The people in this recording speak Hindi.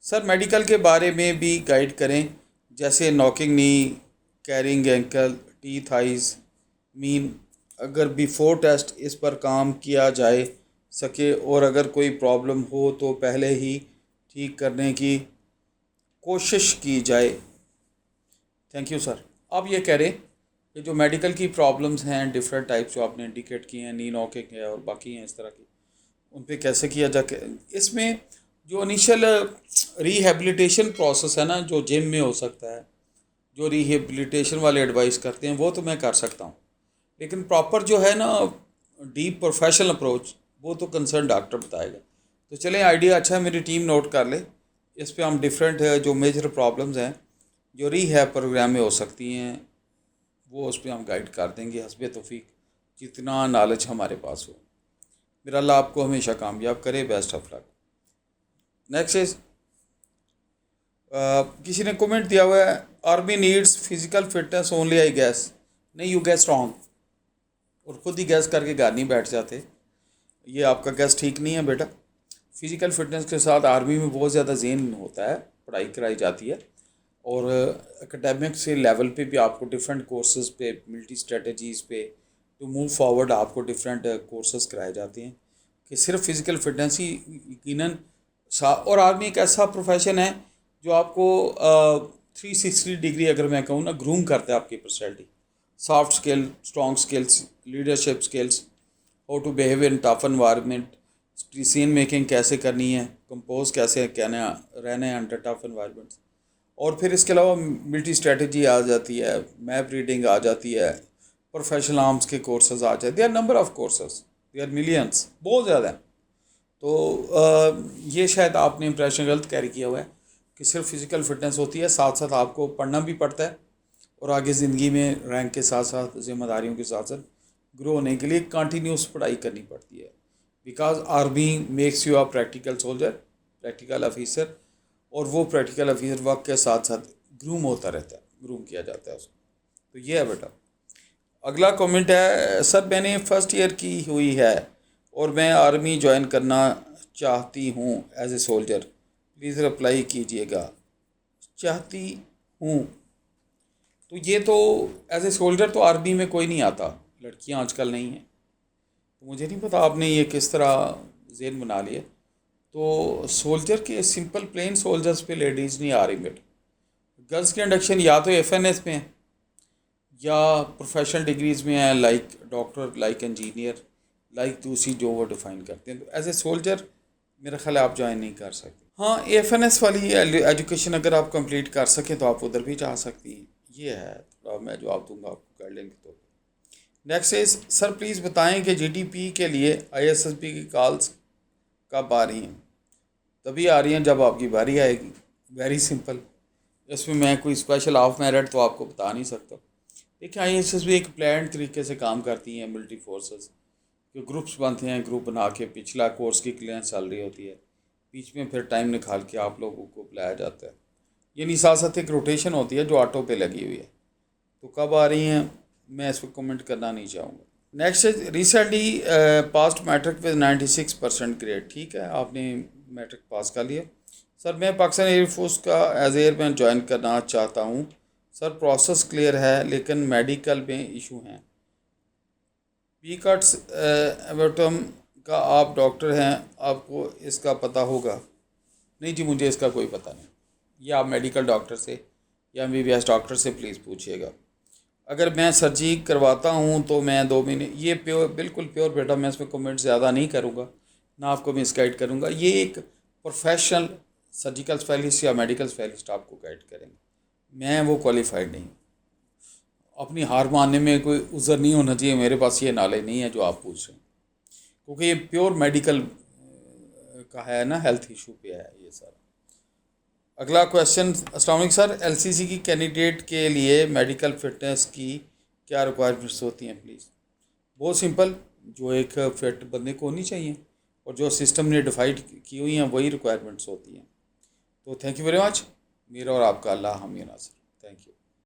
सर मेडिकल के बारे में भी गाइड करें, जैसे नॉकिंग नी, कैरिंग एंकल, टी थाइज, मीन अगर बिफोर टेस्ट इस पर काम किया जाए सके और अगर कोई प्रॉब्लम हो तो पहले ही ठीक करने की कोशिश की जाए। Thank you sir. आप ये कह रहे हैं कि जो मेडिकल की प्रॉब्लम्स हैं डिफरेंट टाइप्स जो आपने इंडिकेट किए हैं, नी नॉकिंग है और बाकी हैं इस तरह की, उन पे कैसे किया जाए। इसमें जो इनिशियल रिहेबिलिटेशन प्रोसेस है ना, जो जिम में हो सकता है, जो रिहेबिलिटेशन वाले एडवाइस करते हैं वो तो मैं कर सकता हूँ, लेकिन प्रॉपर जो है ना डीप प्रोफेशनल अप्रोच वो तो कंसर्न डॉक्टर बताएगा। तो चलें, आइडिया अच्छा है, मेरी टीम नोट कर ले। इस पे हम डिफरेंट जो मेजर प्रॉब्लम्स हैं जो रिहैब प्रोग्राम में हो सकती हैं वो उस पर हम गाइड कर देंगे हस्बे तौफीक, जितना नॉलेज हमारे पास हो। मेरा अल्लाह आपको हमेशा कामयाब करे। Best of luck. Next is किसी ने कमेंट दिया हुआ है, army needs physical fitness only, आई गैस। नहीं, यू गैस रॉन्ग, और ख़ुद ही गैस करके घर नहीं बैठ जाते। ये आपका गैस ठीक नहीं है बेटा। फिज़िकल फिटनेस के साथ आर्मी में बहुत ज़्यादा जेन होता है, पढ़ाई कराई जाती है, और एकेडमिक से लेवल पे भी आपको डिफरेंट कोर्सेज़ पे, मिलिट्री स्ट्रेटजीज़ पे टू मूव फॉरवर्ड आपको डिफरेंट कोर्सेज़ कराए जाते हैं कि सिर्फ फिज़िकल फिटनेस ही यकीनन। और आर्मी एक ऐसा प्रोफेशन है जो आपको 360 डिग्री अगर मैं कहूँ ना ग्रूम करता है आपकी personality, soft skill, strong skills, leadership skills, how to behave in tough environment, decision making कैसे करनी है, कंपोज कैसे कहना रहना है अंडर टफ एनवायरनमेंट्स। और फिर इसके अलावा मिलिट्री स्ट्रेटजी आ जाती है, मैप रीडिंग आ जाती है, प्रोफेशनल आर्म्स के कोर्सेज आ जाते हैं, number of courses, they are millions, बहुत ज़्यादा हैं। तो ये शायद आपने इंप्रेशन गलत कैरी किया हुआ है कि सिर्फ फिज़िकल फिटनेस होती है, साथ साथ आपको पढ़ना भी पड़ता है और आगे ज़िंदगी में रैंक के साथ साथ जिम्मेदारियों के साथ साथ ग्रो होने के लिए कंटिन्यूस पढ़ाई करनी पड़ती है। Because army makes you a practical soldier, practical officer, और वो प्रैक्टिकल ऑफिसर वक्त के साथ साथ ग्रूम होता रहता है, ग्रूम किया जाता है उसको। तो ये है बेटा। अगला कमेंट है, सर मैंने फ़र्स्ट ईयर की हुई है और मैं आर्मी ज्वाइन करना चाहती हूँ as a soldier, please reply कीजिएगा। चाहती हूँ तो ये तो एज ए सोल्जर तो आर्मी में कोई नहीं आता, लड़कियाँ आजकल नहीं हैं, तो मुझे नहीं पता आपने ये किस तरह जेन बना लिया। तो सोल्जर के सिंपल प्लेन सोल्जर्स पे लेडीज़ नहीं आ रही बेटा। गर्ल्स के इंडक्शन या तो एफएनएस में है या प्रोफेशनल डिग्रीज़ में है, like doctor, like engineer, like दूसरी जो वो डिफ़ाइन करते हैं। तो एज ए सोल्जर मेरा ख्याल है आप ज्वाइन नहीं कर सकते। हाँ, एफएनएस वाली एजुकेशन अगर आप कंप्लीट कर सकें तो आप उधर भी जा सकती हैं। ये है, थोड़ा मैं जवाब दूंगा आपको गाइडलाइन के तौर पर। नेक्स्ट इज, सर प्लीज़ बताएं कि जीटीपी के लिए आईएसएसबी की कॉल्स कब आ रही हैं। तभी आ रही हैं जब आपकी बारी आएगी, वेरी सिंपल। इसमें मैं कोई स्पेशल ऑफ मेरिट तो आपको बता नहीं सकता। देखिए, आईएसएसबी एक प्लान तरीके से काम करती हैं मिलिट्री फोर्सेस, जो ग्रुप्स बनते हैं, ग्रुप बना के पिछला कोर्स की क्लियरेंस चल रही होती है, बीच में फिर टाइम निकाल के आप लोगों को बुलाया जाता है। ये नहीं, साथ साथ एक रोटेशन होती है जो ऑटो पे लगी हुई है। तो कब आ रही हैं मैं इस पर कमेंट करना नहीं चाहूँगा। Next is, recently passed matric with 96% grade. ठीक है, आपने मैट्रिक पास कर लिया। सर मैं पाकिस्तान एयरफोर्स का एज एयरमैन ज्वाइन करना चाहता हूँ। सर प्रोसेस क्लियर है लेकिन मेडिकल में इशू हैं। पी कट्स एबोटम का आप डॉक्टर हैं, आपको इसका पता होगा। नहीं जी, मुझे इसका कोई पता नहीं। ये आप मेडिकल डॉक्टर से या एमबीबीएस डॉक्टर से प्लीज़ पूछिएगा। अगर मैं सर्जरी करवाता हूँ तो मैं 2 महीने, ये प्योर, बिल्कुल प्योर बेटा, मैं इसमें कमेंट ज़्यादा नहीं करूँगा, ना आपको मिसगाइड करूँगा। ये एक प्रोफेशनल सर्जिकल स्पेशलिस्ट या मेडिकल स्पेशलिस्ट आपको गाइड करेंगे, मैं वो क्वालिफाइड नहीं। अपनी हार मानने में कोई उज़र नहीं होना चाहिए, मेरे पास ये नॉलेज नहीं है जो आप पूछ रहे हैं, क्योंकि ये प्योर मेडिकल का है ना, हेल्थ इशू पे है ये सारा। अगला क्वेश्चन, अस्सलाम वालेकुम सर, एलसीसी की कैंडिडेट के लिए मेडिकल फिटनेस की क्या रिक्वायरमेंट्स होती हैं प्लीज़। बहुत सिंपल, जो एक फिट बंदे को होनी चाहिए और जो सिस्टम ने डिफाइड की हुई हैं वही रिक्वायरमेंट्स होती हैं। तो थैंक यू वेरी मच। मेरा और आपका अल्लाह हामी नासिर। Thank you.